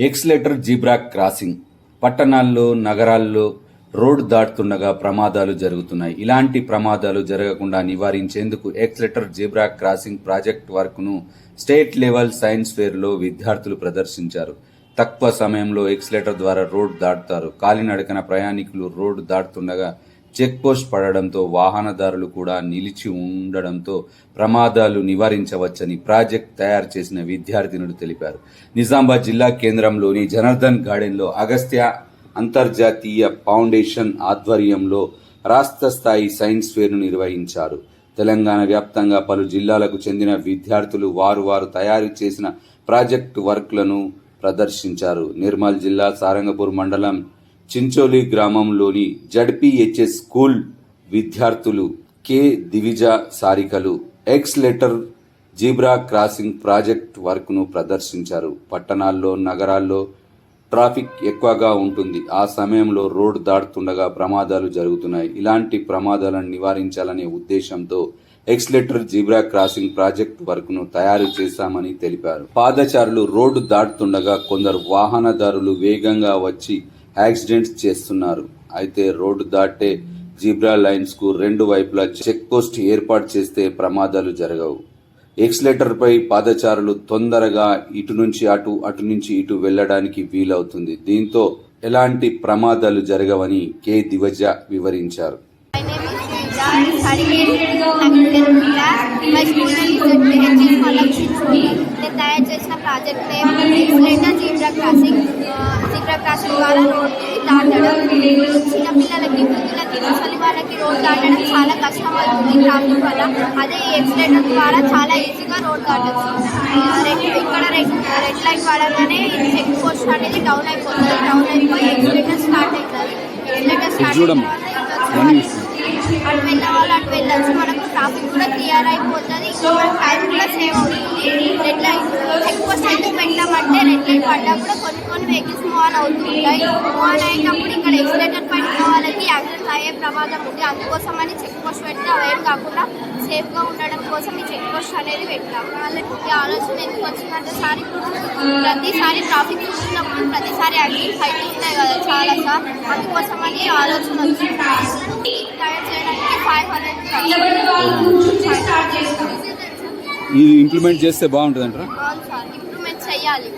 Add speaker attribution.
Speaker 1: ఎక్స్లేటర్ zebra crossing పట్టణాల్లో నగరాల్లో road దాటుతుండగా ప్రమాదాలు జరుగుతున్నాయి. ఇలాంటి ప్రమాదాలు జరగకుండా నివారించేందుకు ఎక్స్లేటర్ జీబ్రా క్రాసింగ్ ప్రాజెక్ట్ వర్క్ ను స్టేట్ లెవెల్ సైన్స్ ఫేర్ లో విద్యార్థులు ప్రదర్శించారు. తక్కువ సమయంలో ఎక్స్లేటర్ ద్వారా రోడ్డు దాటుతారు. కాలినడకన ప్రయాణికులు రోడ్డు దాటుతుండగా చెక్ పోస్ట్ పడడంతో వాహనదారులు కూడా నిలిచి ఉండడంతో ప్రమాదాలు నివారించవచ్చని ప్రాజెక్ట్ తయారు చేసిన విద్యార్థినులు తెలిపారు. నిజామాబాద్ జిల్లా కేంద్రంలోని జనార్దన్ గార్డెన్లో అగస్త్య అంతర్జాతీయ ఫౌండేషన్ ఆధ్వర్యంలో రాష్ట్ర స్థాయి సైన్స్ ఫేర్ను నిర్వహించారు. తెలంగాణ వ్యాప్తంగా పలు జిల్లాలకు చెందిన విద్యార్థులు వారు తయారు చేసిన ప్రాజెక్టు వర్క్లను ప్రదర్శించారు. నిర్మల్ జిల్లా సారంగపూర్ మండలం చించోలి గ్రామంలోని జడ్పీహెచ్ఎస్ స్కూల్ విద్యార్థులు కె దివిజ సారికలు accelerator zebra crossing project work ను ప్రదర్శించారు. పట్టణాల్లో నగరాల్లో ట్రాఫిక్ ఎక్కువగా ఉంటుంది. ఆ సమయంలో రోడ్డు దాటుతుండగా ప్రమాదాలు జరుగుతున్నాయి. ఇలాంటి ప్రమాదాలను నివారించాలనే ఉద్దేశంతో ఎక్స్లేటర్ జీబ్రా క్రాసింగ్ ప్రాజెక్ట్ వర్క్ ను తయారు చేశామని తెలిపారు. పాదచారులు రోడ్డు దాటుతుండగా కొందరు వాహనదారులు వేగంగా వచ్చి యాక్సిడెంట్స్ చేస్తున్నారు. అయితే రోడ్డు దాటే జీబ్రా లైన్స్ కు రెండు వైపులా చెక్ పోస్ట్ ఏర్పాటు చేస్తే ప్రమాదాలు జరగవు. ఎక్స్లేటర్ పై పాదచారులు తొందరగా ఇటు నుంచి అటు నుంచి ఇటు వెళ్లడానికి వీలవుతుంది. దీంతో ఎలాంటి ప్రమాదాలు జరగవని కె దివజ వివరించారు.
Speaker 2: తయారు చేసిన project name accelerator zebra crossing. Zebra crossing ద్వారా రోడ్ దాటడం చిన్నపిల్లలకి వృద్ధులకి ముసలి వాళ్ళకి రోడ్ దాటడం చాలా కష్టం అవుతుంది ట్రాఫిక్ వల్ల. అదే ఎక్స్లేటర్ ద్వారా చాలా ఈజీగా రోడ్ దాటచ్చు. ఇక్కడ రెడ్ లైట్ పడగానే చెక్ పోస్ట్ అనేది డౌన్ అయిపోతుంది. డౌన్ అయిపోయి ఎక్స్లేటర్ స్టార్ట్ అవుతుంది. ఎక్స్లేటర్ స్టార్ట్ అయిన అటు వెళ్ళిన వాళ్ళు అటు వెళ్ళచ్చు. మనకు ట్రాఫిక్ కూడా క్లియర్ అయిపోతుంది. ఇంకా మన టైం కూడా సేవ్ అవుతుంది. రెడ్ లైట్ చెక్ పోస్ట్ ఎందుకు పెట్టామంటే రెడ్ లైట్ పడ్డా కూడా కొన్ని వెహికల్స్ మూవ్ ఆన్ అవుతుంటాయి. మూవ్ ఆన్ అయ్యేటప్పుడు ఇక్కడ ఎక్స్లేటర్ పైన వాళ్ళకి యాక్సిడెంట్ అయ్యే ప్రమాదం ఉంది. అందుకోసమని చెక్ పోస్ట్ పెడితే అవేం కాకుండా సేఫ్గా ఉండడం కోసం ఈ చెక్ పోస్ట్ అనేది పెట్టాం. వాళ్ళకి ఈ ఆలోచన ఎందుకు వచ్చిందంటే ప్రతిసారి ట్రాఫిక్ చూసినప్పుడు ప్రతిసారి యాక్సిడెంట్స్ అయితే ఉంటాయి కదా చాలా సార్. అందుకోసమని ఆలోచన వచ్చింది. తయారు చేయడానికి 500
Speaker 1: ఇది ఇంప్లిమెంట్ చేస్తే బాగుంటుంది అంటారా?
Speaker 2: అవును సార్, ఇంప్లిమెంట్ చేయాలి.